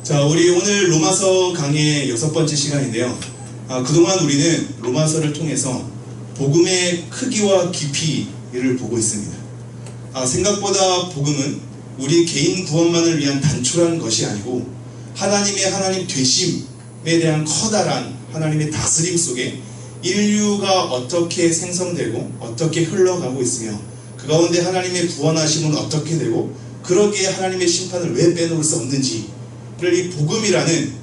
자, 우리 오늘 로마서 강의의 6번째 시간인데요. 그동안 우리는 로마서를 통해서 복음의 크기와 깊이를 보고 있습니다. 생각보다 복음은 우리 개인 구원만을 위한 단촐한 것이 아니고 하나님의 하나님 되심에 대한 커다란 하나님의 다스림 속에 인류가 어떻게 생성되고 어떻게 흘러가고 있으며 그 가운데 하나님의 구원하심은 어떻게 되고 그러기에 하나님의 심판을 왜 빼놓을 수 없는지를 이 복음이라는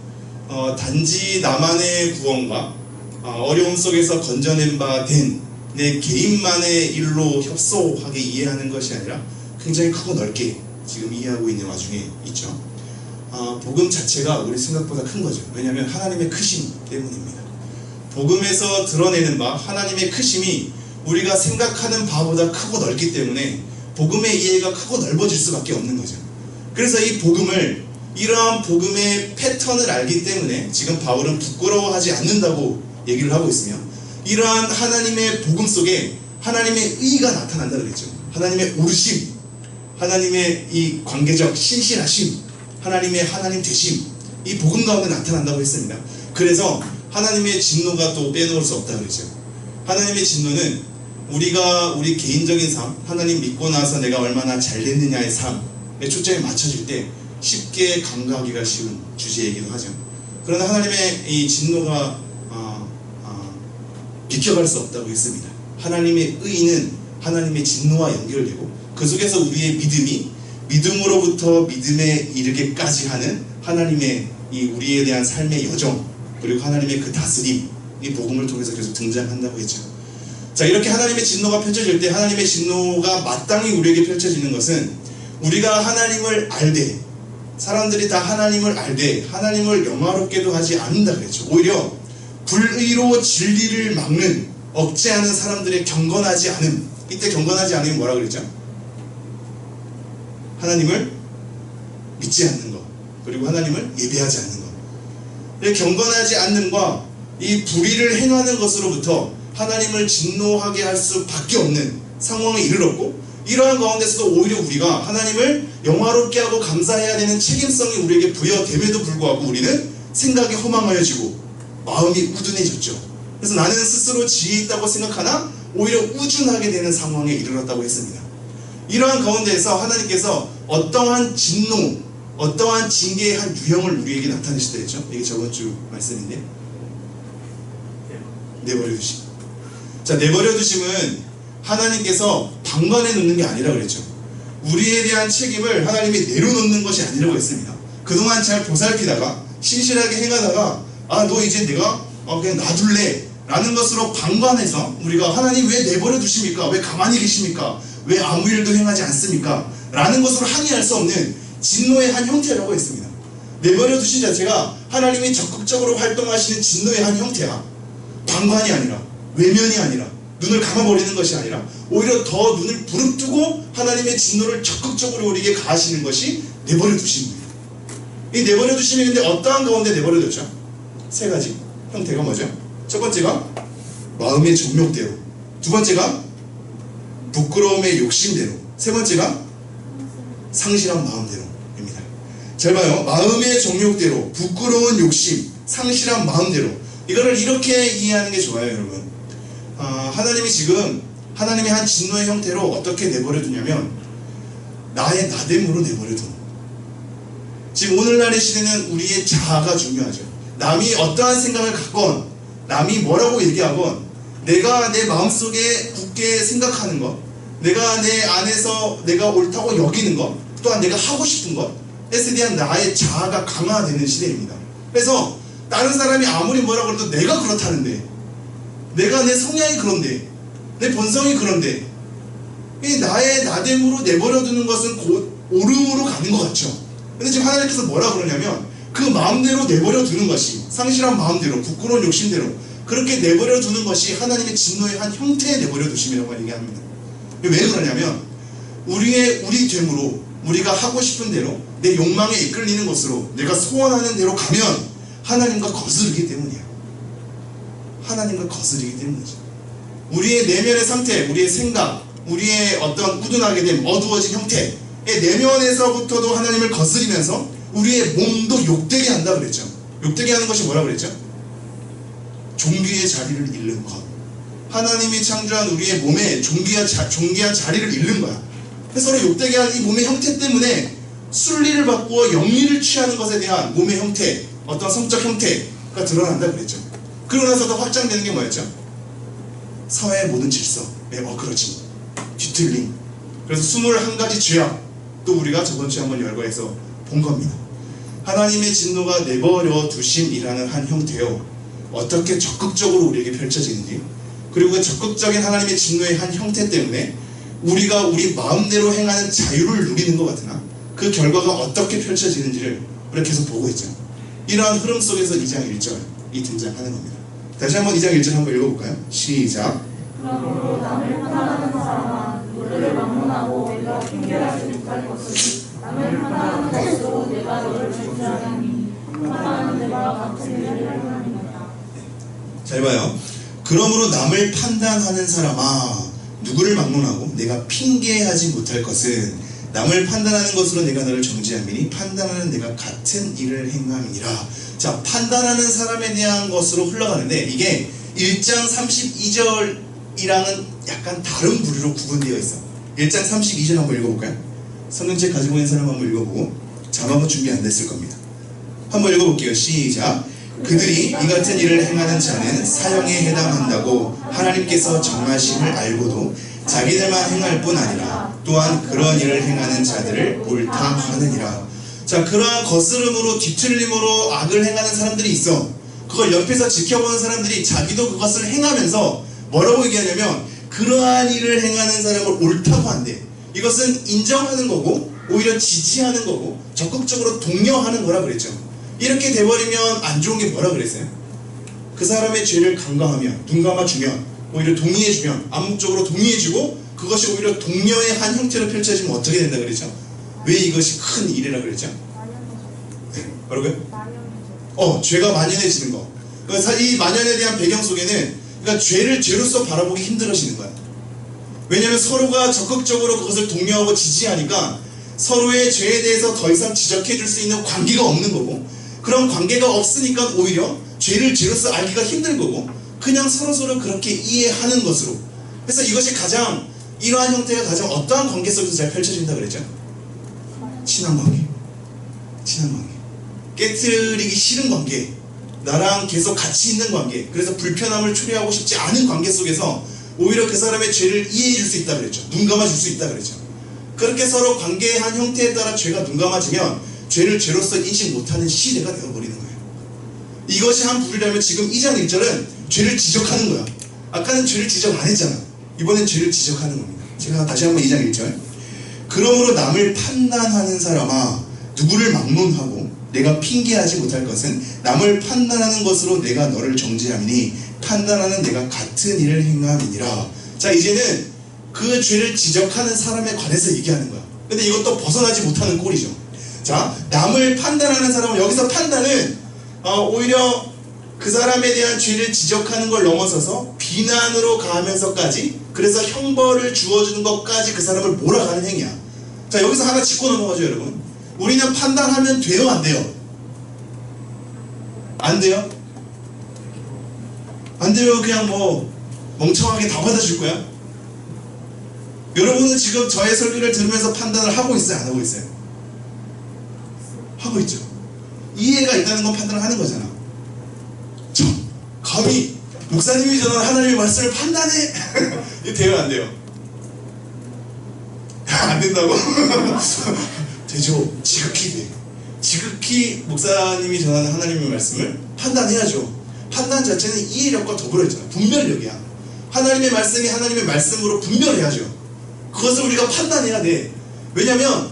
단지 나만의 구원과 어려움 속에서 건져낸 바 된 내 개인만의 일로 협소하게 이해하는 것이 아니라 굉장히 크고 넓게 지금 이해하고 있는 와중에 있죠. 복음 자체가 우리 생각보다 큰 거죠. 왜냐하면 하나님의 크심 때문입니다. 복음에서 드러내는 바 하나님의 크심이 우리가 생각하는 바보다 크고 넓기 때문에 복음의 이해가 크고 넓어질 수밖에 없는 거죠. 그래서 이 복음을, 이러한 복음의 패턴을 알기 때문에 지금 바울은 부끄러워하지 않는다고 얘기를 하고 있으며, 이러한 하나님의 복음 속에 하나님의 의가 나타난다 그랬죠. 하나님의 오르심, 하나님의 이 관계적 신실하심, 하나님의 하나님 되심, 이 복음 가운데 나타난다고 했습니다. 그래서 하나님의 진노가 또 빼놓을 수 없다 그랬죠. 하나님의 진노는 우리가 우리 개인적인 삶, 하나님 믿고 나서 내가 얼마나 잘 됐느냐의 삶에 초점이 맞춰질 때 쉽게 간과하기가 쉬운 주제이기도 하죠. 그러나 하나님의 이 진노가 비켜갈 수 없다고 했습니다. 하나님의 의는 하나님의 진노와 연결되고 그 속에서 우리의 믿음이 믿음으로부터 믿음에 이르게까지 하는 하나님의 이 우리에 대한 삶의 여정, 그리고 하나님의 그 다스림, 이 복음을 통해서 계속 등장한다고 했죠. 자, 이렇게 하나님의 진노가 펼쳐질 때, 하나님의 진노가 마땅히 우리에게 펼쳐지는 것은 우리가 하나님을 알되, 사람들이 다 하나님을 알되 하나님을 영화롭게도 하지 않는다 그랬죠. 오히려 불의로 진리를 막는, 억제하는 사람들의 경건하지 않음. 이때 경건하지 않으면 뭐라 그랬죠? 하나님을 믿지 않는 것, 그리고 하나님을 예배하지 않는 것. 이 경건하지 않는과 이 불의를 행하는 것으로부터 하나님을 진노하게 할 수밖에 없는 상황에 이르렀고, 이러한 가운데서도 오히려 우리가 하나님을 영화롭게 하고 감사해야 되는 책임성이 우리에게 부여됨에도 불구하고 우리는 생각이 허망하여지고 마음이 우둔해졌죠. 그래서 나는 스스로 지혜 있다고 생각하나 오히려 우준하게 되는 상황에 이르렀다고 했습니다. 이러한 가운데에서 하나님께서 어떠한 진노, 어떠한 징계의 한 유형을 우리에게 나타내시다 했죠. 이게 저번 주 말씀인데, 내버려 두심. 자, 내버려 두심은 하나님께서 방관해 놓는 게 아니라 그랬죠. 우리에 대한 책임을 하나님이 내려놓는 것이 아니라고 했습니다. 그동안 잘 보살피다가 신실하게 행하다가 너 이제 내가 그냥 놔둘래 라는 것으로 방관해서 우리가 하나님 왜 내버려 두십니까? 왜 가만히 계십니까? 왜 아무 일도 행하지 않습니까? 라는 것으로 항의할 수 없는 진노의 한 형태라고 했습니다. 내버려 두신 자체가 하나님이 적극적으로 활동하시는 진노의 한 형태야. 방관이 아니라, 외면이 아니라, 눈을 감아버리는 것이 아니라 오히려 더 눈을 부릅뜨고 하나님의 진노를 적극적으로 우리에게 가하시는 것이 내버려 두신 거예요. 이 내버려 두심이 근데 어떠한 가운데 내버려 뒀죠? 세 가지 형태가 뭐죠? 첫 번째가 마음의 정욕대로, 두 번째가 부끄러움의 욕심대로, 세 번째가 상실한 마음대로입니다. 잘 봐요. 마음의 정욕대로, 부끄러운 욕심, 상실한 마음대로. 이거를 이렇게 이해하는 게 좋아요, 여러분. 하나님이 지금 하나님의 한 진노의 형태로 어떻게 내버려 두냐면 나의 나됨으로 내버려 둔. 지금 오늘날의 시대는 우리의 자아가 중요하죠. 남이 어떠한 생각을 갖건, 남이 뭐라고 얘기하건 내가 내 마음속에 굳게 생각하는 것, 내가 내 안에서 내가 옳다고 여기는 것, 또한 내가 하고 싶은 것에 대한 나의 자아가 강화되는 시대입니다. 그래서 다른 사람이 아무리 뭐라고 해도 내가 그렇다는데, 내가 내 성향이 그런데, 내 본성이 그런데, 이 나의 나됨으로 내버려두는 것은 곧 옳음으로 가는 것 같죠. 근데 지금 하나님께서 뭐라 그러냐면 그 마음대로 내버려두는 것이, 상실한 마음대로, 부끄러운 욕심대로 그렇게 내버려두는 것이 하나님의 진노의 한 형태의 내버려두심이라고 얘기합니다. 왜 그러냐면 우리 됨으로, 우리가 하고 싶은 대로, 내 욕망에 이끌리는 것으로, 내가 소원하는 대로 가면 하나님과 거스르기 때문이야. 하나님과 거스르기 때문이죠. 우리의 내면의 상태, 우리의 생각, 우리의 어떤 우둔하게 된 어두워진 형태의 내면에서부터도 하나님을 거스리면서 우리의 몸도 욕되게 한다 그랬죠. 욕되게 하는 것이 뭐라 그랬죠? 종기의 자리를 잃는 것. 하나님이 창조한 우리의 몸에 종기한 자리를 잃는 거야. 그래서 서로 욕되게 하는 이 몸의 형태 때문에 순리를 바꾸어 영리를 취하는 것에 대한 몸의 형태, 어떤 성적 형태가 드러난다 그랬죠. 그러고 나서 더 확장되는 게 뭐였죠? 사회의 모든 질서에 어그러짐, 뒤틀림. 그래서 21가지 죄악, 또 우리가 저번주에 한번 열거해서 본 겁니다. 하나님의 진노가 내버려 두심이라는 한 형태요, 어떻게 적극적으로 우리에게 펼쳐지는지, 그리고 그 적극적인 하나님의 진노의 한 형태 때문에 우리가 우리 마음대로 행하는 자유를 누리는 것 같으나 그 결과가 어떻게 펼쳐지는지를 우리가 계속 보고 있죠. 이러한 흐름 속에서 2장 1절이 등장하는 겁니다. 다시 한번 2장 1절 한번 읽어볼까요? 시작. 그러므로 남을 판단하는 사람아 너를 막론하고 내가 핑계하지 못할 것을 남을 판단하는 것으로 내가 너를 정죄하니 판단하는 내가 같은 일을 하느니라. 잘 봐요. 그러므로 남을 판단하는 사람아 누구를 막론하고 내가 핑계하지 못할 것은 남을 판단하는 것으로 내가 너를 정죄함이니 판단하는 내가 같은 일을 행함이니라. 자, 판단하는 사람에 대한 것으로 흘러가는데 이게 1장 32절이랑은 약간 다른 부류로 구분되어 있어. 1장 32절 한번 읽어볼까요? 성경책 가지고 있는 사람 한번 읽어보고 자막은 준비 안 됐을 겁니다. 한번 읽어볼게요. 시작. 그들이 이 같은 일을 행하는 자는 사형에 해당한다고 하나님께서 정하심을 알고도 자기들만 행할 뿐 아니라 또한 그런 일을 행하는 자들을 옳다 하느니라. 자, 그러한 거스름으로 뒤틀림으로 악을 행하는 사람들이 있어. 그걸 옆에서 지켜보는 사람들이 자기도 그것을 행하면서 뭐라고 얘기하냐면 그러한 일을 행하는 사람을 옳다고 한대. 이것은 인정하는 거고 오히려 지지하는 거고 적극적으로 독려하는 거라 그랬죠. 이렇게 돼버리면 안 좋은 게 뭐라 그랬어요? 그 사람의 죄를 간과하면, 눈 감아주면, 오히려 동의해주면, 암묵적으로 동의해주고 그것이 오히려 독려의 한 형태로 펼쳐지면 어떻게 된다 그랬죠? 왜 이것이 큰 일이라 그랬죠? 네, 뭐라고요? 죄가 만연해지는 거. 그래서 이 만연에 대한 배경 속에는 그러니까 죄를 죄로서 바라보기 힘들어지는 거야. 왜냐하면 서로가 적극적으로 그것을 독려하고 지지하니까 서로의 죄에 대해서 더 이상 지적해 줄 수 있는 관계가 없는 거고, 그런 관계가 없으니까 오히려 죄를 죄로서 알기가 힘든 거고 그냥 서로서로 그렇게 이해하는 것으로. 그래서 이것이 가장 이러한 형태가 가장 어떠한 관계 속에서 잘 펼쳐진다 그랬죠? 친한 관계. 친한 관계. 깨트리기 싫은 관계. 나랑 계속 같이 있는 관계. 그래서 불편함을 초래하고 싶지 않은 관계 속에서 오히려 그 사람의 죄를 이해해 줄 수 있다 그랬죠. 눈 감아 줄 수 있다 그랬죠. 그렇게 서로 관계의 한 형태에 따라 죄가 눈 감아지면 죄를 죄로서 인식 못하는 시대가 되어버리는 거예요. 이것이 한 부류라면 지금 2장 1절은 죄를 지적하는 거야. 아까는 죄를 지적 안 했잖아. 이번엔 죄를 지적하는 겁니다. 제가 다시 한번 2장 1절. 그러므로 남을 판단하는 사람아 누구를 막론하고 내가 핑계하지 못할 것은 남을 판단하는 것으로 내가 너를 정죄함이니 판단하는 내가 같은 일을 행함이니라. 자, 이제는 그 죄를 지적하는 사람에 관해서 얘기하는 거야. 근데 이것도 벗어나지 못하는 꼴이죠. 자, 남을 판단하는 사람은 여기서 판단은 오히려 그 사람에 대한 죄를 지적하는 걸 넘어서서 비난으로 가면서까지, 그래서 형벌을 주어주는 것까지 그 사람을 몰아가는 행위야. 자, 여기서 하나 짚고 넘어가죠, 여러분. 우리는 판단하면 돼요, 안 돼요? 안 돼요? 안 돼요. 그냥 뭐 멍청하게 다 받아줄 거야? 여러분은 지금 저의 설교를 들으면서 판단을 하고 있어요, 안 하고 있어요? 하고 있죠. 이해가 있다는 건 판단을 하는 거잖아. 감히 목사님이 전한 하나님의 말씀을 판단해. 이거 돼요, 안 돼요? 안 된다고? 되죠. 지극히 돼. 지극히 목사님이 전하는 하나님의 말씀을 판단해야죠. 판단 자체는 이해력과 더불어 있잖아요. 분별력이야. 하나님의 말씀이 하나님의 말씀으로 분별해야죠. 그것을 우리가 판단해야 돼. 왜냐면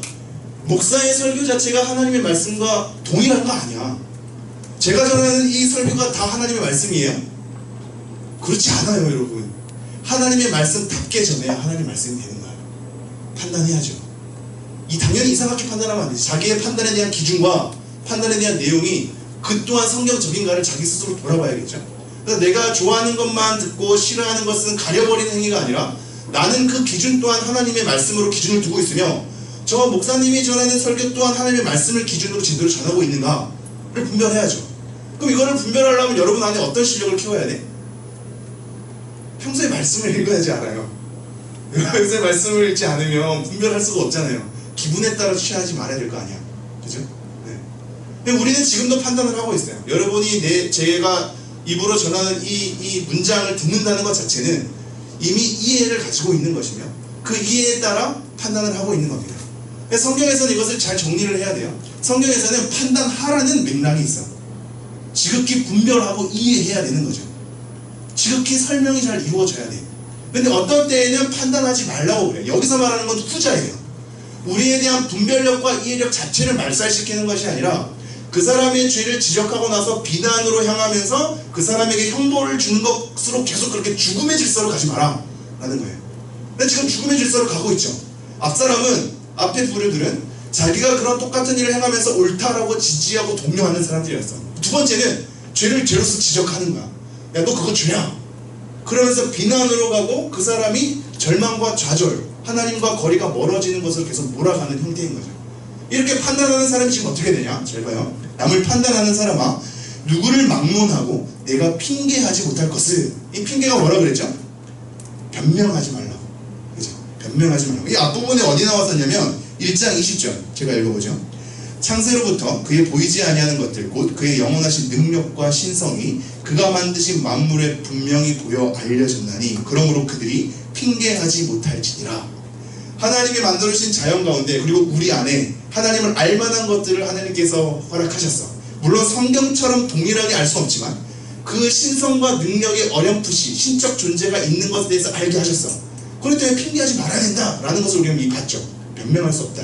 목사의 설교 자체가 하나님의 말씀과 동일한 거 아니야. 제가 전하는 이 설교가 다 하나님의 말씀이에요? 그렇지 않아요, 여러분. 하나님의 말씀답게 전해야 하나님의 말씀이 되는 거예요. 판단해야죠. 당연히 이상하게 판단하면 안 되지. 자기의 판단에 대한 기준과 판단에 대한 내용이 그 또한 성경적인가를 자기 스스로 돌아봐야겠죠. 그래서 내가 좋아하는 것만 듣고 싫어하는 것은 가려버리는 행위가 아니라 나는 그 기준 또한 하나님의 말씀으로 기준을 두고 있으며 저 목사님이 전하는 설교 또한 하나님의 말씀을 기준으로 제대로 전하고 있는가를 분별해야죠. 그럼 이거를 분별하려면 여러분 안에 어떤 실력을 키워야 돼? 평소에 말씀을 읽어야지 알아요. 평소에 말씀을 읽지 않으면 분별할 수가 없잖아요. 기분에 따라 취하지 말아야 될 거 아니야. 그죠? 네. 근데 우리는 지금도 판단을 하고 있어요. 여러분이 제가 입으로 전하는 이 문장을 듣는다는 것 자체는 이미 이해를 가지고 있는 것이며 그 이해에 따라 판단을 하고 있는 겁니다. 성경에서는 이것을 잘 정리를 해야 돼요. 성경에서는 판단하라는 맥락이 있어. 지극히 분별하고 이해해야 되는 거죠. 지극히 설명이 잘 이루어져야 돼. 근데 어떤 때에는 판단하지 말라고 그래요. 여기서 말하는 건 후자예요. 우리에 대한 분별력과 이해력 자체를 말살시키는 것이 아니라 그 사람의 죄를 지적하고 나서 비난으로 향하면서 그 사람에게 형벌을 주는 것으로 계속 그렇게 죽음의 질서로 가지 마라 라는 거예요. 근데 지금 죽음의 질서로 가고 있죠. 앞에 부류들은 자기가 그런 똑같은 일을 행하면서 옳다라고 지지하고 독려하는 사람들이었어. 두 번째는 죄를 죄로서 지적하는 거야. 야, 너 그거 죄야. 그러면서 비난으로 가고 그 사람이 절망과 좌절, 하나님과 거리가 멀어지는 것을 계속 몰아가는 형태인 거죠. 이렇게 판단하는 사람이 지금 어떻게 되냐? 잘 봐요. 남을 판단하는 사람아, 누구를 막론하고 내가 핑계하지 못할 것을. 이 핑계가 뭐라 그랬죠? 변명하지 말라고. 그죠? 변명하지 말라고. 이 앞부분에 어디 나왔었냐면 1장 20절 제가 읽어보죠. 창세로부터 그의 보이지 아니하는 것들 곧 그의 영원하신 능력과 신성이 그가 만드신 만물에 분명히 보여 알려졌나니 그러므로 그들이 핑계하지 못할지니라. 하나님이 만들어주신 자연 가운데 그리고 우리 안에 하나님을 알만한 것들을 하나님께서 허락하셨어. 물론 성경처럼 동일하게 알 수 없지만 그 신성과 능력의 어렴풋이 신적 존재가 있는 것에 대해서 알게 하셨어. 그렇기 때문에 핑계하지 말아야 된다라는 것을 우리가 이미 봤죠. 변명할 수 없다.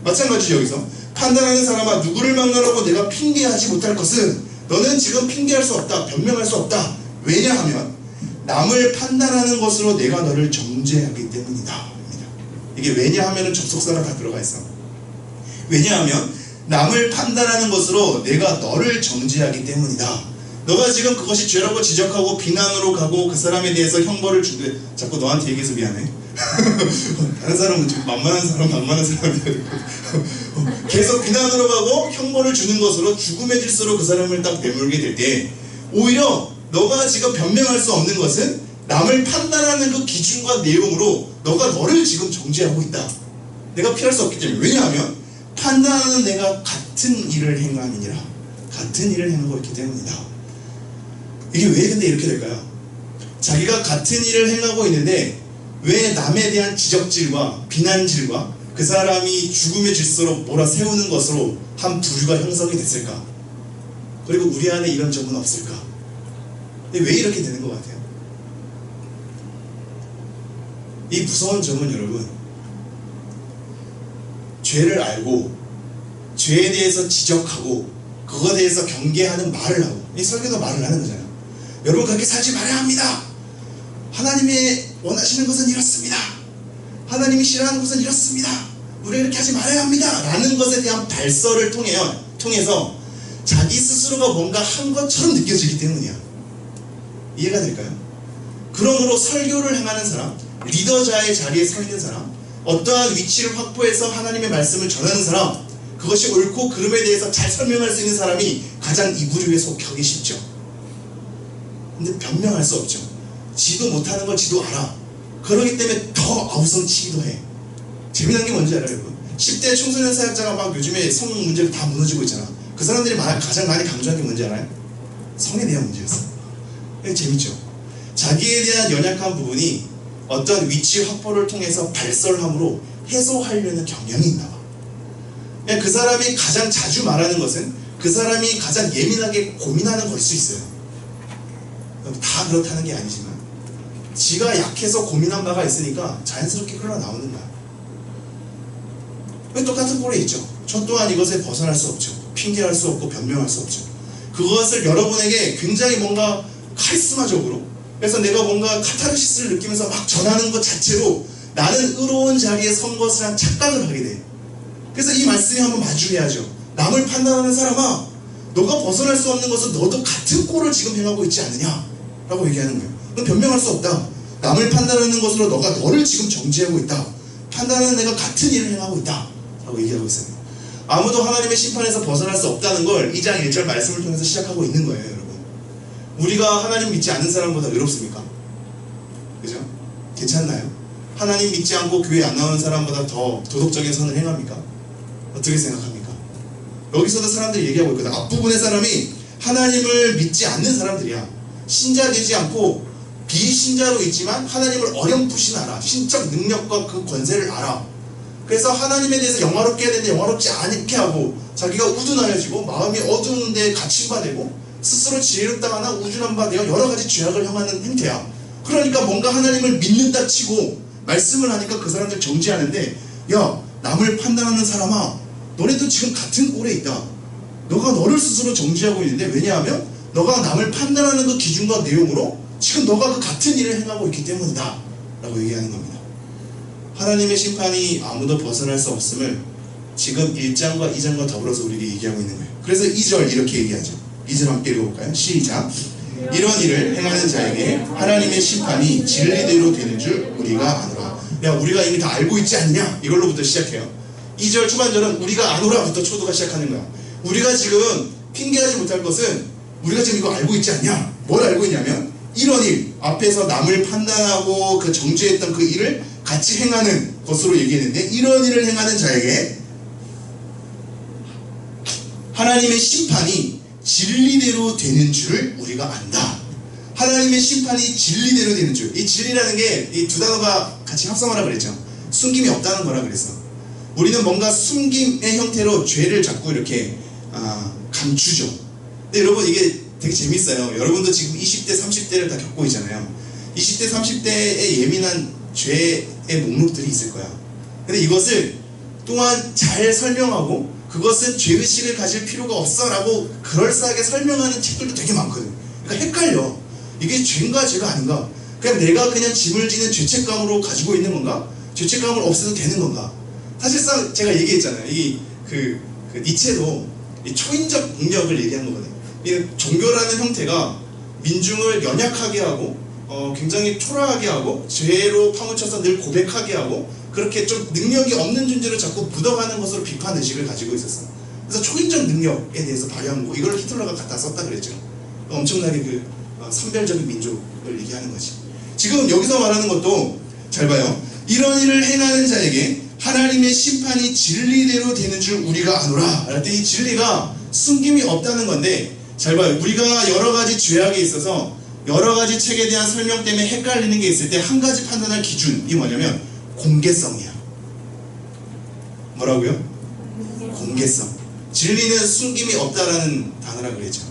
마찬가지죠. 여기서 판단하는 사람아, 누구를 막론하고 내가 핑계하지 못할 것은 너는 지금 핑계할 수 없다. 변명할 수 없다. 왜냐하면 남을 판단하는 것으로 내가 너를 정죄하기 때문이다. 이게 왜냐하면 접속사가 다 들어가 있어. 왜냐하면 남을 판단하는 것으로 내가 너를 정죄하기 때문이다. 너가 지금 그것이 죄라고 지적하고 비난으로 가고 그 사람에 대해서 형벌을 주되 자꾸 너한테 얘기해서 미안해. 다른 사람은 좀 만만한 사람이야. 계속 비난으로 가고 형벌을 주는 것으로 죽음의 질서로 그 사람을 딱 내몰게 될 때 오히려 너가 지금 변명할 수 없는 것은 남을 판단하는 그 기준과 내용으로 너가 너를 지금 정죄하고 있다. 내가 피할 수 없기 때문에. 왜냐하면 판단하는 내가 같은 일을 행함이니라. 같은 일을 행하고 있기 때문이다. 이게 왜 근데 이렇게 될까요? 자기가 같은 일을 행하고 있는데 왜 남에 대한 지적질과 비난질과 그 사람이 죽음의 질서로 몰아세우는 것으로 한 부류가 형성이 됐을까? 그리고 우리 안에 이런 점은 없을까? 근데 왜 이렇게 되는 것 같아요? 이 무서운 점은 여러분, 죄를 알고 죄에 대해서 지적하고 그거에 대해서 경계하는 말을 하고, 이 설교도 말을 하는 거잖아요. 여러분 그렇게 살지 말아야 합니다. 하나님이 원하시는 것은 이렇습니다. 하나님이 싫어하는 것은 이렇습니다. 우리가 이렇게 하지 말아야 합니다. 라는 것에 대한 발설을 통해서 자기 스스로가 뭔가 한 것처럼 느껴지기 때문이야. 이해가 될까요? 그러므로 설교를 행하는 사람, 리더자의 자리에 서 있는 사람, 어떠한 위치를 확보해서 하나님의 말씀을 전하는 사람, 그것이 옳고 그름에 대해서 잘 설명할 수 있는 사람이 가장 이 부류에 속하기 쉽죠. 근데 변명할 수 없죠. 지도 못하는 걸 지도 알아. 그러기 때문에 더 아우성치기도 해. 재미난 게 뭔지 알아요, 여러분? 10대 청소년 사역자가 막 요즘에 성 문제로 다 무너지고 있잖아. 그 사람들이 가장 많이 강조한 게 뭔지 알아요? 성에 대한 문제였어. 재밌죠? 자기에 대한 연약한 부분이 어떤 위치 확보를 통해서 발설함으로 해소하려는 경향이 있나 봐. 그 사람이 가장 자주 말하는 것은 그 사람이 가장 예민하게 고민하는 걸 수 있어요. 다 그렇다는 게 아니지만 지가 약해서 고민한 바가 있으니까 자연스럽게 흘러나오는 거야. 똑같은 꼴에 있죠. 저 또한 이것에 벗어날 수 없죠. 핑계할 수 없고 변명할 수 없죠. 그것을 여러분에게 굉장히 뭔가 카리스마적으로, 그래서 내가 뭔가 카타르시스를 느끼면서 막 전하는 것 자체로 나는 의로운 자리에 선 것을 한 착각을 하게 돼. 그래서 이 말씀이 한번 마주해야죠. 남을 판단하는 사람아, 너가 벗어날 수 없는 것은 너도 같은 꼴을 지금 행하고 있지 않느냐 라고 얘기하는 거예요. 넌 변명할 수 없다. 남을 판단하는 것으로 너가 너를 지금 정죄하고 있다. 판단하는 내가 같은 일을 행하고 있다. 라고 얘기하고 있어요. 아무도 하나님의 심판에서 벗어날 수 없다는 걸 2장 1절 말씀을 통해서 시작하고 있는 거예요, 여러분. 우리가 하나님 믿지 않는 사람보다 의롭습니까? 그죠? 괜찮나요? 하나님 믿지 않고 교회 안 나오는 사람보다 더 도덕적인 선을 행합니까? 어떻게 생각합니까? 여기서도 사람들이 얘기하고 있거든. 앞부분의 사람이 하나님을 믿지 않는 사람들이야. 신자 되지 않고 비신자로 있지만 하나님을 어렴풋이 알아. 신적 능력과 그 권세를 알아. 그래서 하나님에 대해서 영화롭게 해야 되는데 영화롭지 않게 하고 자기가 우둔하여지고 마음이 어두운데 갇힌 바 되고 스스로 지혜롭다거나 우준한 바 되어 여러 가지 죄악을 행하는 행태야. 그러니까 뭔가 하나님을 믿는다 치고 말씀을 하니까 그 사람들 정지하는데, 야, 남을 판단하는 사람아, 너네도 지금 같은 꼴에 있다. 너가 너를 스스로 정지하고 있는데, 왜냐하면 너가 남을 판단하는 그 기준과 내용으로 지금 너가 그 같은 일을 행하고 있기 때문이다 라고 얘기하는 겁니다. 하나님의 심판이 아무도 벗어날 수 없음을 지금 1장과 2장과 더불어서 우리에게 얘기하고 있는 거예요. 그래서 2절 이렇게 얘기하죠. 2절 함께 읽어볼까요? 시작. 이런 일을 행하는 자에게 하나님의 심판이 진리대로 되는 줄 우리가 아노라. 야, 우리가 이미 다 알고 있지 않냐? 이걸로부터 시작해요. 2절 초반절은 우리가 아노라부터 초도가 시작하는 거야. 우리가 지금 핑계하지 못할 것은 우리가 지금 이거 알고 있지 않냐? 뭘 알고 있냐면 이런 일, 앞에서 남을 판단하고 그 정죄했던 그 일을 같이 행하는 것으로 얘기했는데, 이런 일을 행하는 자에게 하나님의 심판이 진리대로 되는 줄을 우리가 안다. 하나님의 심판이 진리대로 되는 줄. 이 진리라는 게 이 두 단어가 같이 합성하라 그랬죠. 숨김이 없다는 거라 그랬어. 우리는 뭔가 숨김의 형태로 죄를 자꾸 이렇게 감추죠. 근데 여러분, 이게 되게 재밌어요. 여러분도 지금 20대 30대를 다 겪고 있잖아요. 20대 30대의 예민한 죄의 목록들이 있을 거야. 근데 이것을 또한 잘 설명하고 그것은 죄의식을 가질 필요가 없어 라고 그럴싸하게 설명하는 책들도 되게 많거든. 그러니까 헷갈려. 이게 죄인가 죄가 아닌가? 그냥 내가 그냥 짐을 지는 죄책감으로 가지고 있는 건가? 죄책감을 없애도 되는 건가? 사실상 제가 얘기했잖아요. 니체도 이 초인적 능력을 얘기한 거거든요. 이 종교라는 형태가 민중을 연약하게 하고 굉장히 초라하게 하고 죄로 파묻혀서 늘 고백하게 하고 그렇게 좀 능력이 없는 존재를 자꾸 묻어가는 것으로 비판 의식을 가지고 있었어요. 그래서 초인적 능력에 대해서 발휘한 거, 이걸 히틀러가 갖다 썼다 그랬죠. 엄청나게 선별적인 민족을 얘기하는 거지. 지금 여기서 말하는 것도 잘 봐요. 이런 일을 행하는 자에게 하나님의 심판이 진리대로 되는 줄 우리가 아노라. 할 때 이 진리가 숨김이 없다는 건데, 잘 봐요. 우리가 여러 가지 죄악에 있어서 여러 가지 책에 대한 설명 때문에 헷갈리는 게 있을 때 한 가지 판단할 기준이 뭐냐면 공개성이야. 뭐라고요? 공개성. 진리는 숨김이 없다라는 단어라 그랬죠.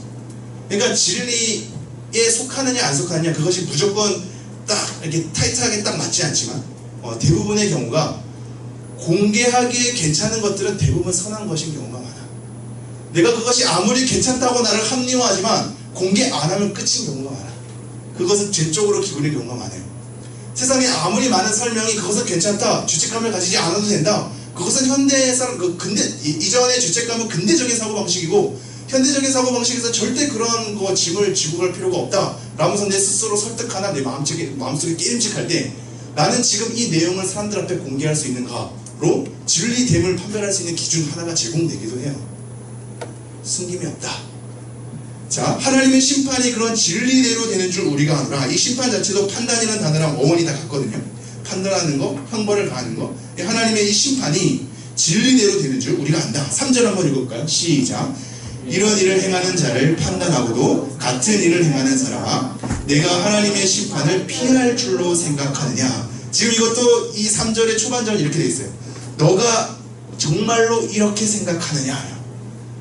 그러니까 진리에 속하느냐 안 속하느냐, 그것이 무조건 딱 이렇게 타이트하게 딱 맞지 않지만 대부분의 경우가 공개하기에 괜찮은 것들은 대부분 선한 것인 경우가 많아. 내가 그것이 아무리 괜찮다고 나를 합리화하지만 공개 안 하면 끝인 경우가 많아. 그것은 죄 쪽으로 기울는 경우가 많아요. 세상에 아무리 많은 설명이 그것은 괜찮다, 죄책감을 가지지 않아도 된다, 그것은 현대 사람, 이전의 죄책감은 근대적인 사고방식이고 현대적인 사고방식에서 절대 그런 짐을 지고 갈 필요가 없다 라면서 내 스스로 설득하나 내 마음속에 깨름직할 때, 나는 지금 이 내용을 사람들 앞에 공개할 수 있는가로 진리됨을 판별할 수 있는 기준 하나가 제공되기도 해요. 숨김이 없다. 자, 하나님의 심판이 그런 진리대로 되는 줄 우리가 아노라. 이 심판 자체도 판단이라는 단어랑 어원이 다 같거든요. 판단하는 거, 형벌을 가하는 거. 하나님의 이 심판이 진리대로 되는 줄 우리가 안다. 3절 한번 읽어볼까요? 시작. 이런 일을 행하는 자를 판단하고도 같은 일을 행하는 사람아, 내가 하나님의 심판을 피할 줄로 생각하느냐. 지금 이것도 이 3절의 초반절은 이렇게 되어 있어요. 너가 정말로 이렇게 생각하느냐.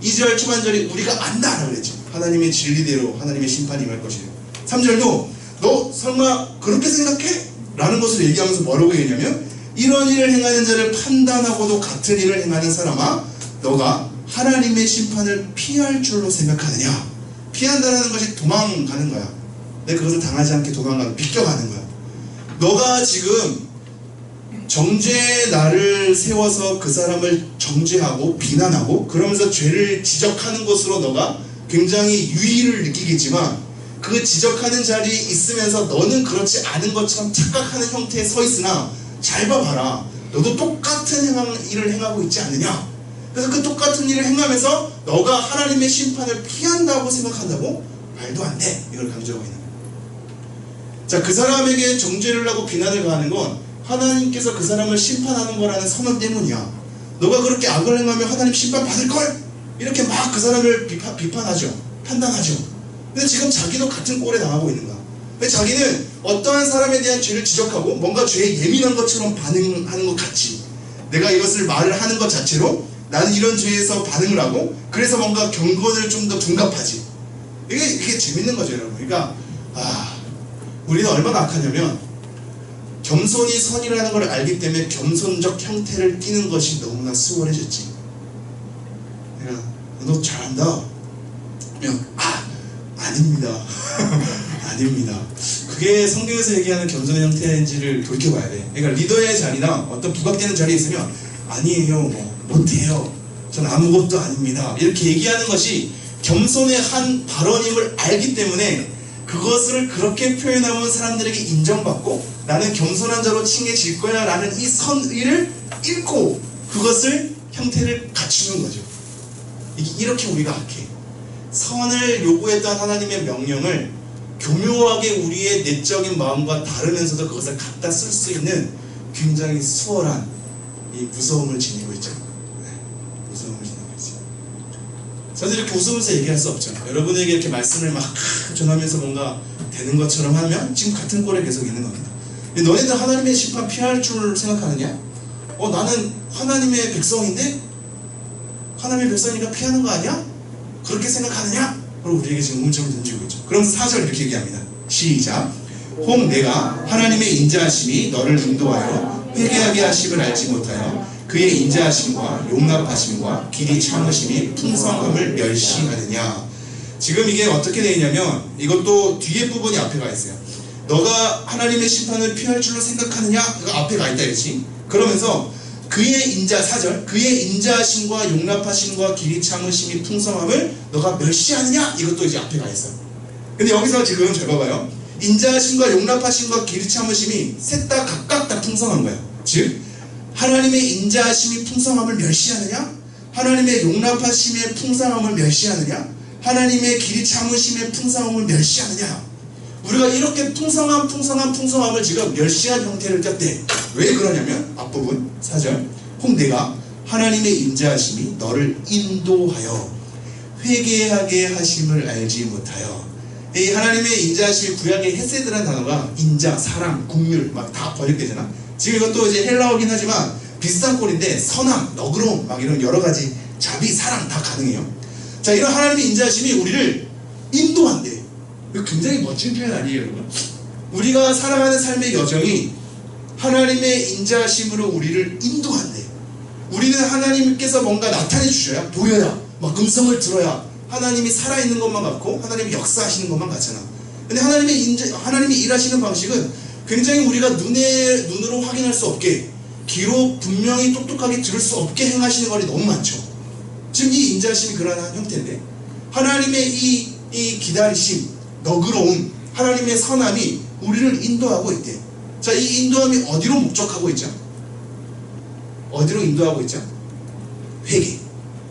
2절 초반절이 우리가 안다라고 그랬죠. 하나님의 진리대로 하나님의 심판이 임할 것이에요. 3절도 너 설마 그렇게 생각해? 라는 것을 얘기하면서 뭐라고 얘기하냐면, 이런 일을 행하는 자를 판단하고도 같은 일을 행하는 사람아, 너가 하나님의 심판을 피할 줄로 생각하느냐. 피한다는 것이 도망가는 거야. 근데 그것을 당하지 않게 도망가는, 비껴가는 거야. 너가 지금 정죄의 날을 세워서 그 사람을 정죄하고 비난하고 그러면서 죄를 지적하는 것으로 너가 굉장히 유의를 느끼겠지만, 그 지적하는 자리에 있으면서 너는 그렇지 않은 것처럼 착각하는 형태에 서 있으나, 잘 봐봐라. 너도 똑같은 일을 행하고 있지 않느냐? 그래서 그 똑같은 일을 행하면서 너가 하나님의 심판을 피한다고 생각한다고? 말도 안 돼. 이걸 강조하고 있는 거예요. 자, 그 사람에게 정죄를 하고 비난을 가하는 건 하나님께서 그 사람을 심판하는 거라는 선언 때문이야. 너가 그렇게 악을 행하면 하나님 심판 받을걸? 이렇게 막 그 사람을 비판하죠. 판단하죠. 근데 지금 자기도 같은 꼴에 당하고 있는 거야. 근데 자기는 어떠한 사람에 대한 죄를 지적하고 뭔가 죄에 예민한 것처럼 반응하는 것 같이, 내가 이것을 말을 하는 것 자체로 나는 이런 죄에서 반응을 하고, 그래서 뭔가 경건을 좀 더 둔갑하지. 이게 재밌는 거죠, 여러분. 그러니까 우리는 얼마나 악하냐면 겸손이 선이라는 걸 알기 때문에 겸손적 형태를 띠는 것이 너무나 수월해졌지. 그러니까 너 잘한다. 그냥 아닙니다. 아닙니다. 그게 성경에서 얘기하는 겸손의 형태인지를 돌이켜봐야 돼. 그러니까 리더의 자리나 어떤 부각되는 자리에 있으면 아니에요, 못해요, 전 아무것도 아닙니다, 이렇게 얘기하는 것이 겸손의 한 발언임을 알기 때문에 그것을 그렇게 표현하면 사람들에게 인정받고 나는 겸손한 자로 칭해질 거야 라는 이 선의를 읽고 그것을 형태를 갖추는 거죠. 이렇게 우리가 악해. 선을 요구했던 하나님의 명령을 교묘하게 우리의 내적인 마음과 다르면서도 그것을 갖다 쓸 수 있는 굉장히 수월한 이 무서움을 지니고 있죠. 무서움을 지니고 있죠. 저는 이렇게 웃으면서 얘기할 수 없죠. 여러분에게 이렇게 말씀을 막 전하면서 뭔가 되는 것처럼 하면 지금 같은 꼴에 계속 있는 겁니다. 너네들 하나님의 심판 피할 줄 생각하느냐? 나는 하나님의 백성인데? 하나님의 백성이니까 피하는 거 아니야? 그렇게 생각하느냐? 그리고 우리에게 지금 음성을 던지고 있죠. 그럼 4절 이렇게 얘기합니다. 시작. 혹 내가 하나님의 인자하심이 너를 인도하여 회개하게 하심을 알지 못하여 그의 인자하심과 용납하심과 길이 참으심이 풍성함을 멸시하느냐. 지금 이게 어떻게 되어 있냐면 이것도 뒤에 부분이 앞에 가 있어요. 너가 하나님의 심판을 피할 줄로 생각하느냐? 그거 앞에 가 있다 이거지. 그러면서 그의 인자 4절 그의 인자하심과 용납하심과 길이 참으심이 풍성함을 너가 멸시하느냐? 이것도 이제 앞에 가 있어요. 근데 여기서 지금 잘 봐봐요. 인자하심과 용납하심과 길이 참으심이 셋 다 각각 다 풍성한 거예요. 즉 하나님의 인자하심이 풍성함을 멸시하느냐? 하나님의 용납하심의 풍성함을 멸시하느냐? 하나님의 길이 참으심의 풍성함을 멸시하느냐? 우리가 이렇게 풍성함을 지금 멸시한 형태를 떴대. 왜 그러냐면 앞부분 4절 혹 내가 하나님의 인자하심이 너를 인도하여 회개하게 하심을 알지 못하여. 이 하나님의 인자하심이 구약의 헤세드라는 단어가 인자, 사랑, 긍휼 막 다 번역되잖아. 지금 이것도 이제 헬라어긴 하지만 비슷한 꼴인데 선함, 너그러움 막 이런 여러 가지 자비, 사랑 다 가능해요. 자, 이런 하나님의 인자하심이 우리를 인도한대. 이거 굉장히 멋진 표현 아니에요, 여러분? 우리가 살아가는 삶의 여정이 하나님의 인자하심으로 우리를 인도한대. 우리는 하나님께서 뭔가 나타내 주셔야, 보여야, 막 음성을 들어야 하나님이 살아있는 것만 같고 하나님이 역사하시는 것만 같잖아. 근데 하나님이 일하시는 방식은 굉장히 우리가 눈으로 확인할 수 없게, 귀로 분명히 똑똑하게 들을 수 없게 행하시는 것이 너무 많죠. 지금 이 인자하심이 그러한 형태인데 하나님의 이 기다리심, 너그러움, 하나님의 선함이 우리를 인도하고 있대. 자, 이 인도함이 어디로 목적하고 있죠? 어디로 인도하고 있죠? 회개.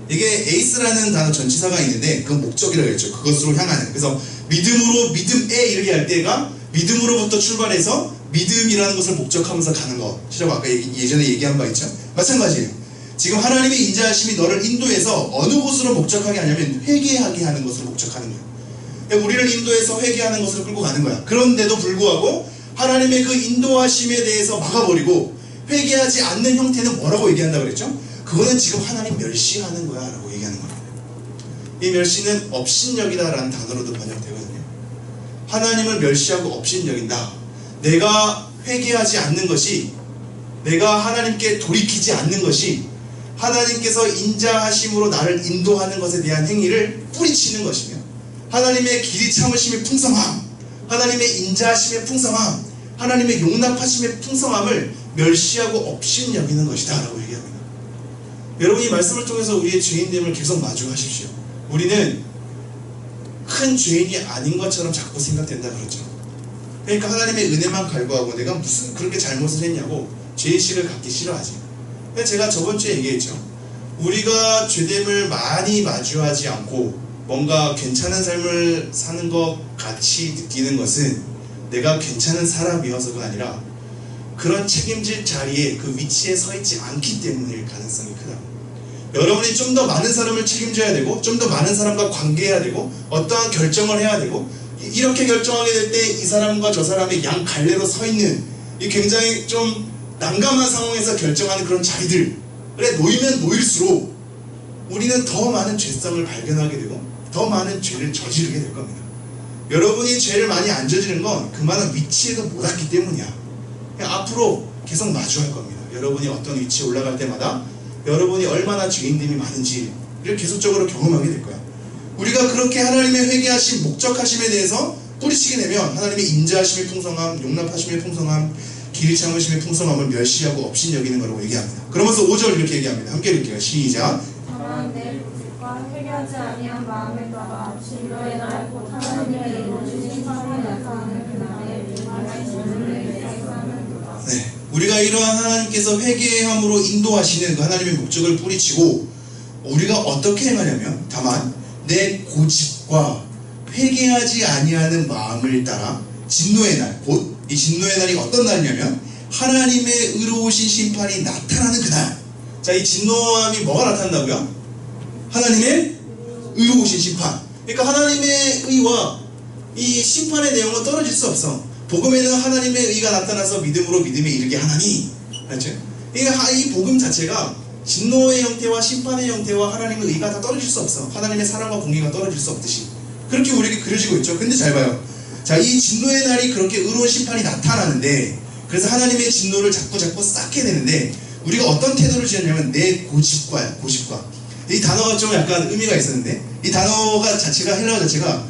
이게 에이스라는 단어 전치사가 있는데 그건 목적이라고 했죠. 그것으로 향하는. 그래서 믿음에 이르게 할 때가 믿음으로부터 출발해서 믿음이라는 것을 목적하면서 가는 것. 시작 아까 예전에 얘기한 바 있죠. 마찬가지예요. 지금 하나님의 인자하심이 너를 인도해서 어느 곳으로 목적하게 하냐면 회개하게 하는 것으로 목적하는 거예요. 우리를 인도해서 회개하는 것으로 끌고 가는 거야. 그런데도 불구하고 하나님의 그 인도하심에 대해서 막아버리고 회개하지 않는 형태는 뭐라고 얘기한다고 그랬죠? 그거는 지금 하나님 멸시하는 거야 라고 얘기하는 거예요. 이 멸시는 업신여기다 라는 단어로도 번역되거든요. 하나님을 멸시하고 업신여긴다. 내가 회개하지 않는 것이, 내가 하나님께 돌이키지 않는 것이 하나님께서 인자하심으로 나를 인도하는 것에 대한 행위를 뿌리치는 것이며, 하나님의 길이 참으심의 풍성함, 하나님의 인자하심의 풍성함, 하나님의 용납하심의 풍성함을 멸시하고 업신여기는 것이다 라고 얘기합니다. 여러분, 이 말씀을 통해서 우리의 죄인됨을 계속 마주하십시오. 우리는 큰 죄인이 아닌 것처럼 자꾸 생각된다 그러죠. 그러니까 하나님의 은혜만 갈구하고 내가 무슨 그렇게 잘못을 했냐고 죄의식을 갖기 싫어하지. 제가 저번 주에 얘기했죠. 우리가 죄됨을 많이 마주하지 않고 뭔가 괜찮은 삶을 사는 것 같이 느끼는 것은 내가 괜찮은 사람이어서가 아니라 그런 책임질 자리에 그 위치에 서 있지 않기 때문일 가능성이 크다. 여러분이 좀 더 많은 사람을 책임져야 되고 좀 더 많은 사람과 관계해야 되고 어떠한 결정을 해야 되고 이렇게 결정하게 될 때 이 사람과 저 사람의 양 갈래로 서 있는 이 굉장히 좀 난감한 상황에서 결정하는 그런 자리들에 놓이면 놓일수록 우리는 더 많은 죄성을 발견하게 되고 더 많은 죄를 저지르게 될 겁니다. 여러분이 죄를 많이 안 저지른 건 그만한 위치에도 못 왔기 때문이야. 그냥 앞으로 계속 마주할 겁니다. 여러분이 어떤 위치에 올라갈 때마다 여러분이 얼마나 죄인됨이 많은지를 계속적으로 경험하게 될 거야. 우리가 그렇게 하나님의 회개하심, 목적하심에 대해서 뿌리치게 되면 하나님의 인자하심의 풍성함, 용납하심의 풍성함, 길 참으심의 풍성함을 멸시하고 업신여기는 거라고 얘기합니다. 그러면서 5절 이렇게 얘기합니다. 함께 읽게요. 시작. 다만 내 고집과 회개하지 아니한 마음을 따라 진로의 날 곧 하나님의 이루어주신 심판이 나타나는 그날에 말할 진리를 사용하는도다. 네, 우리가 이러한 하나님께서 회개함으로 인도하시는 그 하나님의 목적을 뿌리치고 우리가 어떻게 행하냐면 다만 내 고집과 회개하지 아니하는 마음을 따라 진노의 날, 곧 이 진노의 날이 어떤 날이냐면 하나님의 의로우신 심판이 나타나는 그날. 자, 이 진노함이 뭐가 나타난다고요? 하나님의 의로우신 심판. 그러니까 하나님의 의와 이 심판의 내용은 떨어질 수 없어. 복음에는 하나님의 의가 나타나서 믿음으로 믿음에 이르게 하나니. 그렇죠? 이 복음 자체가 진노의 형태와 심판의 형태와 하나님의 의가 다 떨어질 수 없어. 하나님의 사랑과 공의가 떨어질 수 없듯이. 그렇게 우리에게 그려지고 있죠. 근데 잘 봐요. 자, 이 진노의 날이 그렇게 의로운 심판이 나타나는데 그래서 하나님의 진노를 자꾸 쌓게 되는데 우리가 어떤 태도를 취하냐면 내 고집과야. 고집과. 이 단어가 좀 약간 의미가 있었는데 이 단어가 자체가 헬라어 자체가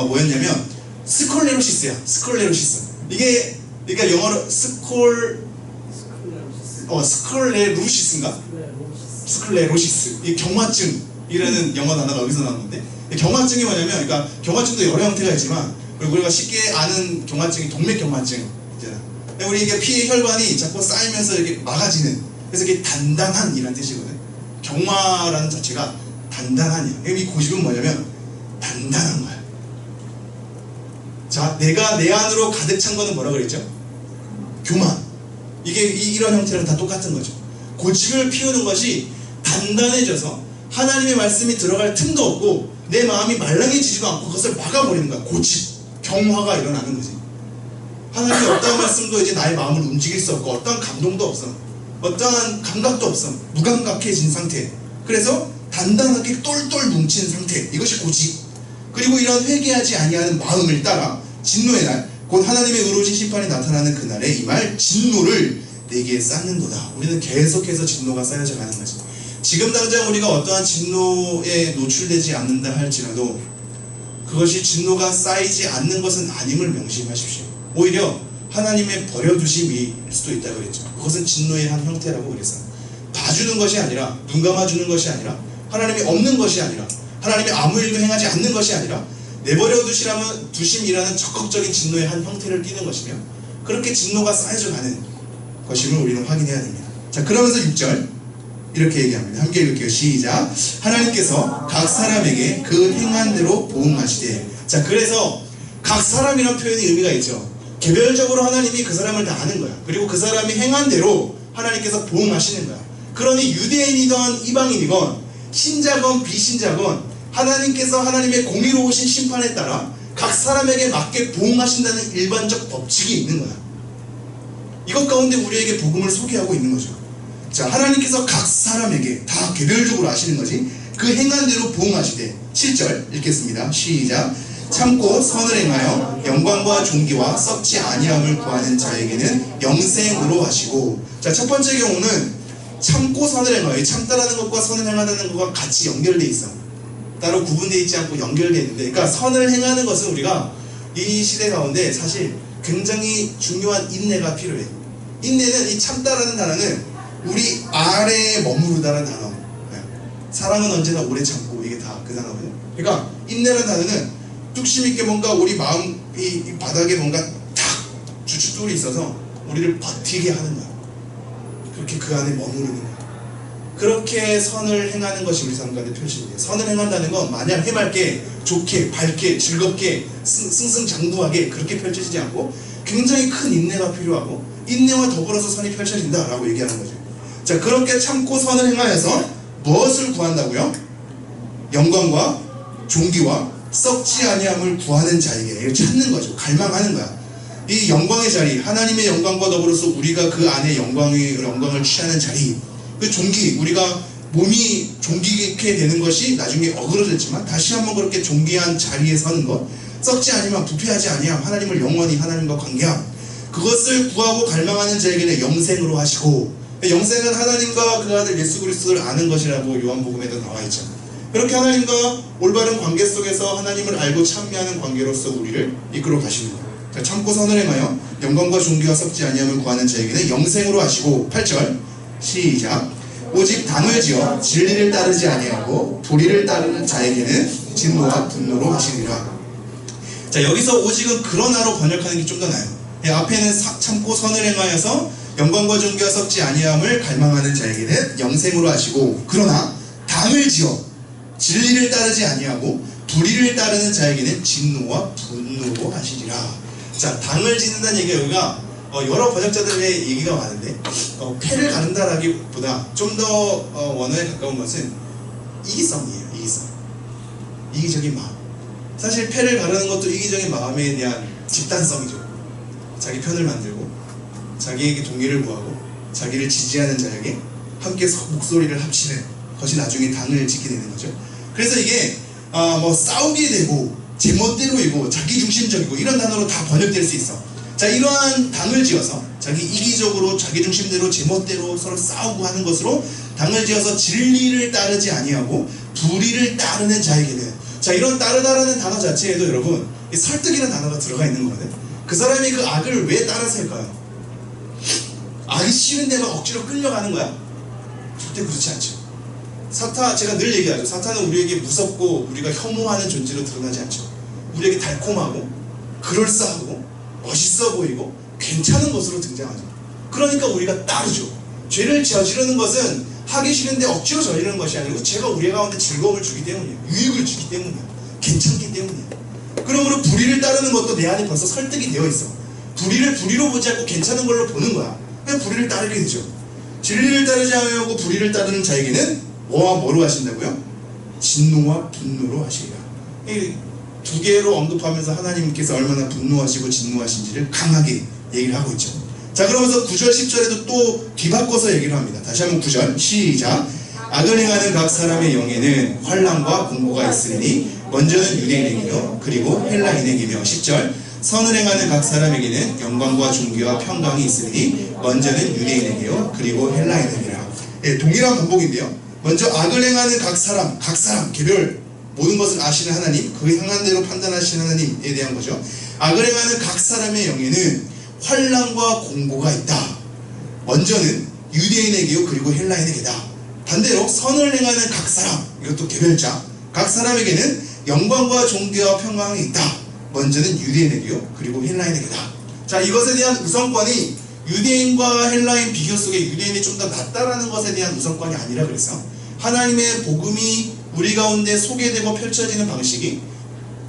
뭐였냐면 스콜레로시스야. 스콜레로시스. 이게 그러니까 영어로 스콜레루시스인가? 스클레로시스. 이 경화증이라는 영어 단어가 여기서 나오는데 경화증이 뭐냐면 그러니까 경화증도 여러 형태가 있지만 그리고 우리가 쉽게 아는 경화증이 동맥경화증이잖아. 우리 이게 피 혈관이 자꾸 쌓이면서 이렇게 막아지는 그래서 이게 단단한 이란 뜻이거든. 경화라는 자체가 단단한이야. 이 고집은 뭐냐면 단단한 거야. 자, 내가 내 안으로 가득 찬 거는 뭐라 그랬죠? 교만. 이게 이런 형태랑 다 똑같은 거죠. 고집을 피우는 것이 단단해져서 하나님의 말씀이 들어갈 틈도 없고 내 마음이 말랑해지지도 않고 그것을 막아버리는 거야. 고집, 경화가 일어나는 거지. 하나님의 어떠한 말씀도 이제 나의 마음을 움직일 수 없고 어떠한 감동도 없어. 어떠한 감각도 없어. 무감각해진 상태. 그래서 단단하게 똘똘 뭉친 상태. 이것이 고집. 그리고 이런 회개하지 아니하는 마음을 따라 진노의 날, 곧 하나님의 의로우신 심판이 나타나는 그날에 이 말 진노를 내게 쌓는도다. 우리는 계속해서 진노가 쌓여져 가는 거지. 지금 당장 우리가 어떠한 진노에 노출되지 않는다 할지라도 그것이 진노가 쌓이지 않는 것은 아님을 명심하십시오. 오히려 하나님의 버려두심일 수도 있다고 그랬죠. 그것은 진노의 한 형태라고 그랬어요. 봐주는 것이 아니라 눈 감아주는 것이 아니라 하나님이 없는 것이 아니라 하나님이 아무 일도 행하지 않는 것이 아니라 내버려 두심이라는 적극적인 진노의 한 형태를 띠는 것이며 그렇게 진노가 쌓여져 가는 것임을 우리는 확인해야 됩니다. 자, 그러면서 6절 이렇게 얘기합니다. 함께 읽을게요. 시작. 하나님께서 각 사람에게 그 행한 대로 보응하시되. 자, 그래서 각 사람이라는 표현이 의미가 있죠. 개별적으로 하나님이 그 사람을 다 아는 거야. 그리고 그 사람이 행한 대로 하나님께서 보응하시는 거야. 그러니 유대인이건 이방인이건 신자건 비신자건 하나님께서 하나님의 공의로우신 심판에 따라 각 사람에게 맞게 보응하신다는 일반적 법칙이 있는 거야. 이것 가운데 우리에게 복음을 소개하고 있는 거죠. 자, 하나님께서 각 사람에게 다 개별적으로 아시는 거지. 그 행한 대로 보응하시되. 7절 읽겠습니다. 시작. 참고 선을 행하여 영광과 존귀와 썩지 아니함을 구하는 자에게는 영생으로 하시고. 자, 첫 번째 경우는 참고 선을 행하여. 참다라는 것과 선을 행하다는 것과 같이 연결되어 있어. 따로 구분되어 있지 않고 연결되어 있는데, 그러니까 선을 행하는 것은 우리가 이 시대 가운데 사실 굉장히 중요한 인내가 필요해. 인내는 이 참다라는 단어는 우리 아래에 머무르다는 단어. 사랑은 언제나 오래 참고, 이게 다 그 단어거든요. 그러니까 인내라는 단어는 뚝심 있게 뭔가 우리 마음 이 바닥에 뭔가 탁 주춧돌이 있어서 우리를 버티게 하는 거야. 그렇게 그 안에 머무르는 거예요. 그렇게 선을 행하는 것이 우리 삶 가운데 펼쳐집니다. 선을 행한다는 건 마냥 해맑게, 좋게, 밝게, 즐겁게, 승승장구하게 그렇게 펼쳐지지 않고 굉장히 큰 인내가 필요하고 인내와 더불어서 선이 펼쳐진다라고 얘기하는 거죠. 자, 그렇게 참고 선을 행하여서 무엇을 구한다고요? 영광과 존귀와 썩지 아니함을 구하는 자에게 이걸 찾는 거죠. 갈망하는 거야. 이 영광의 자리, 하나님의 영광과 더불어서 우리가 그 안에 영광을 취하는 자리, 그 존귀, 우리가 몸이 존귀게 되는 것이 나중에 어그러졌지만 다시 한번 그렇게 존귀한 자리에 서는 것, 썩지 아니함, 부패하지 아니함, 하나님을 영원히 하나님과 관계함, 그것을 구하고 갈망하는 자에게는 영생으로 하시고, 영생은 하나님과 그 아들 예수 그리스도를 아는 것이라고 요한복음에도 나와 있죠. 그렇게 하나님과 올바른 관계 속에서 하나님을 알고 참여하는 관계로서 우리를 이끌어 가시는 거예요. 자, 참고 선을 행하여 영광과 존귀와 썩지 아니함을 구하는 자에게는 영생으로 하시고, 8절 시작. 오직 당을 지어 진리를 따르지 아니하고 도리를 따르는 자에게는 진노와 분노로 하시리라. 자, 여기서 오직은 그러나로 번역하는 게 좀 더 나아요. 앞에는 참고 선을 행하여서 영광과 존귀와 썩지 아니함을 갈망하는 자에게는 영생으로 하시고, 그러나 당을 지어 진리를 따르지 아니하고 도리를 따르는 자에게는 진노와 분노로 하시리라. 자, 당을 짓는다는 얘기가 여기가 여러 번역자들의 얘기가 많은데 패를 가른다라기보다 좀 더 원어에 가까운 것은 이기성이에요. 이기적인 마음. 사실 패를 가르는 것도 이기적인 마음에 대한 집단성이죠. 자기 편을 만들고 자기에게 동의를 구하고 자기를 지지하는 자에게 함께 목소리를 합치는 것이 나중에 당을 짓게 되는 거죠. 그래서 이게 싸우게 되고 제멋대로이고 자기중심적이고 이런 단어로 다 번역될 수 있어. 자, 이러한 당을 지어서 자기 이기적으로 자기중심대로 제멋대로 서로 싸우고 하는 것으로 당을 지어서 진리를 따르지 아니하고 불의를 따르는 자에게는, 자, 이런 따르다라는 단어 자체에도 여러분 설득이라는 단어가 들어가 있는 거거든. 그 사람이 그 악을 왜 따라서 할까요? 악이 싫은데 막 억지로 끌려가는 거야? 절대 그렇지 않죠. 제가 늘 얘기하죠. 사탄은 우리에게 무섭고 우리가 혐오하는 존재로 드러나지 않죠. 우리에게 달콤하고 그럴싸하고 멋있어 보이고 괜찮은 것으로 등장하죠. 그러니까 우리가 따르죠. 죄를 저지르는 것은 하기 싫은데 억지로 저지르는 것이 아니고 죄가 우리 가운데 즐거움을 주기 때문이에요. 유익을 주기 때문이에요. 괜찮기 때문이에요. 그러므로 불의를 따르는 것도 내 안에 벌써 설득이 되어 있어. 불의를 불의로 보지 않고 괜찮은 걸로 보는 거야. 그냥 불의를 따르게 되죠. 진리를 따르지 않으려고 불의를 따르는 자에게는 뭐와 뭐로 하신다고요? 진노와 분노로 하시리라. 이 두 개로 언급하면서 하나님께서 얼마나 분노하시고 진노하신지를 강하게 얘기를 하고 있죠. 자, 그러면서 9절 10절에도 또 뒤바꿔서 얘기를 합니다. 다시 한번 9절 시작. 악을 행하는 각 사람의 영에는 환난과 공고가 있으니 먼저는 유대인에게요 그리고 헬라인에게며. 10절 선을 행하는 각 사람에게는 영광과 존귀와 평강이 있으니 먼저는 유대인에게요 그리고 헬라인에게라. 예, 동일한 반복인데요. 먼저 악을 행하는 각 사람 개별 모든 것을 아시는 하나님, 그 향한 대로 판단하시는 하나님에 대한 거죠. 악을 행하는 각 사람의 영에는 환난과 공고가 있다. 먼저는 유대인에게요 그리고 헬라인에게다. 반대로 선을 행하는 각 사람, 이것도 개별자, 각 사람에게는 영광과 존귀와 평강이 있다. 먼저는 유대인에게요 그리고 헬라인에게다. 자, 이것에 대한 우선권이 유대인과 헬라인 비교 속에 유대인이 좀 더 낫다라는 것에 대한 우선권이 아니라 그래서 하나님의 복음이 우리 가운데 소개되고 펼쳐지는 방식이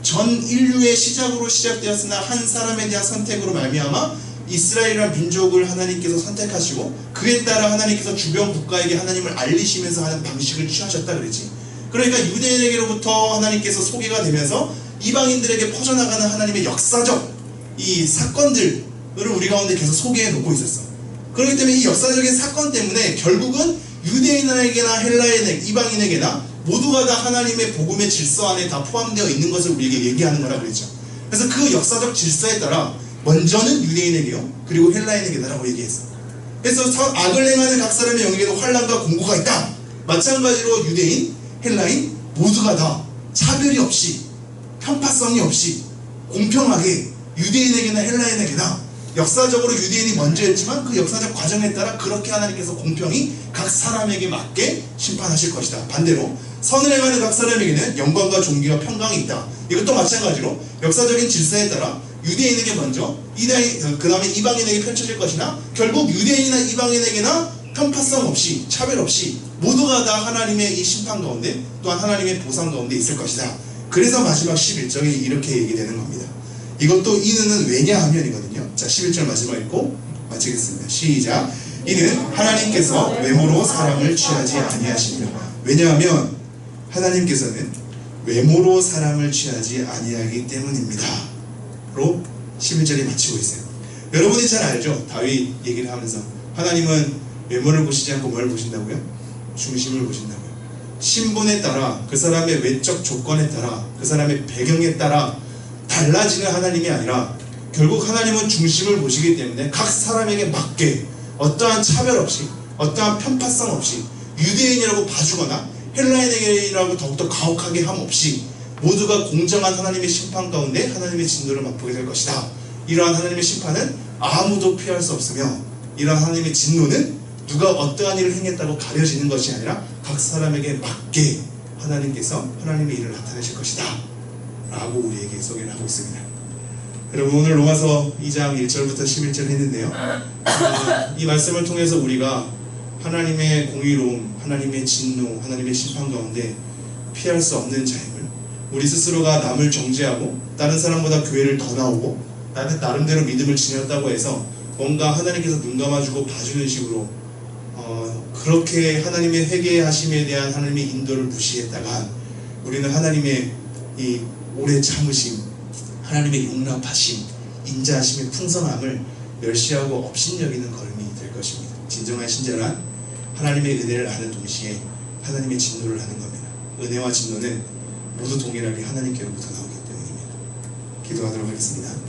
전 인류의 시작으로 시작되었으나 한 사람에 대한 선택으로 말미암아 이스라엘이라는 민족을 하나님께서 선택하시고 그에 따라 하나님께서 주변 국가에게 하나님을 알리시면서 하는 방식을 취하셨다 그랬지. 그러니까 유대인에게로부터 하나님께서 소개가 되면서 이방인들에게 퍼져나가는 하나님의 역사적 이 사건들을 우리 가운데 계속 소개해 놓고 있었어. 그렇기 때문에 이 역사적인 사건 때문에 결국은 유대인에게나 헬라인 이방인에게나 모두가 다 하나님의 복음의 질서 안에 다 포함되어 있는 것을 우리에게 얘기하는 거라고 그랬죠. 그래서 그 역사적 질서에 따라 먼저는 유대인에게요 그리고 헬라인에게다라고 얘기했어. 그래서 악을 행하는 각 사람의 영에게도 환난과 공고가 있다. 마찬가지로 유대인, 헬라인 모두가 다 차별이 없이 편파성이 없이 공평하게 유대인에게나 헬라인에게나 역사적으로 유대인이 먼저였지만 그 역사적 과정에 따라 그렇게 하나님께서 공평히 각 사람에게 맞게 심판하실 것이다. 반대로 선을 행하는 각 사람에게는 영광과 존귀와 평강이 있다. 이것도 마찬가지로 역사적인 질서에 따라 유대인에게 먼저 그 다음에 이방인에게 펼쳐질 것이나 결국 유대인이나 이방인에게나 편파성 없이 차별 없이 모두가 다 하나님의 이 심판 가운데 또한 하나님의 보상 가운데 있을 것이다. 그래서 마지막 11절이 이렇게 얘기되는 겁니다. 이것도 이는 왜냐하면이거든요. 자, 11절 마지막 읽고 마치겠습니다. 시작. 이는 하나님께서 외모로 사람을 취하지 아니하시니라. 왜냐하면 하나님께서는 외모로 사람을 취하지 아니하기 때문입니다. 로 11절이 마치고 있어요. 여러분이 잘 알죠? 다윗 얘기를 하면서 하나님은 외모를 보시지 않고 뭘 보신다고요? 중심을 보신다고요. 신분에 따라 그 사람의 외적 조건에 따라 그 사람의 배경에 따라 달라지는 하나님이 아니라 결국 하나님은 중심을 보시기 때문에 각 사람에게 맞게 어떠한 차별 없이 어떠한 편파성 없이 유대인이라고 봐주거나 헬라인에게라고 더욱더 가혹하게 함 없이 모두가 공정한 하나님의 심판 가운데 하나님의 진노를 맛보게 될 것이다. 이러한 하나님의 심판은 아무도 피할 수 없으며 이러한 하나님의 진노는 누가 어떠한 일을 행했다고 가려지는 것이 아니라 각 사람에게 맞게 하나님께서 하나님의 일을 나타내실 것이다 라고 우리에게 소개를 하고 있습니다. 여러분, 오늘 로마서 2장 1절부터 11절 했는데요, 이 말씀을 통해서 우리가 하나님의 공의로움, 하나님의 진노, 하나님의 심판 가운데 피할 수 없는 자임을, 우리 스스로가 남을 정죄하고 다른 사람보다 교회를 더 나오고 나는 나름대로 믿음을 지녔다고 해서 뭔가 하나님께서 눈 감아주고 봐주는 식으로 그렇게 하나님의 회개하심에 대한 하나님의 인도를 무시했다가 우리는 하나님의 이 오래 참으심, 하나님의 용납하심, 인자하심의 풍성함을 멸시하고 업신여기는 걸음이 될 것입니다. 진정한 신자란 하나님의 은혜를 아는 동시에 하나님의 진노를 하는 겁니다. 은혜와 진노는 모두 동일하게 하나님께로부터 나오기 때문입니다. 기도하도록 하겠습니다.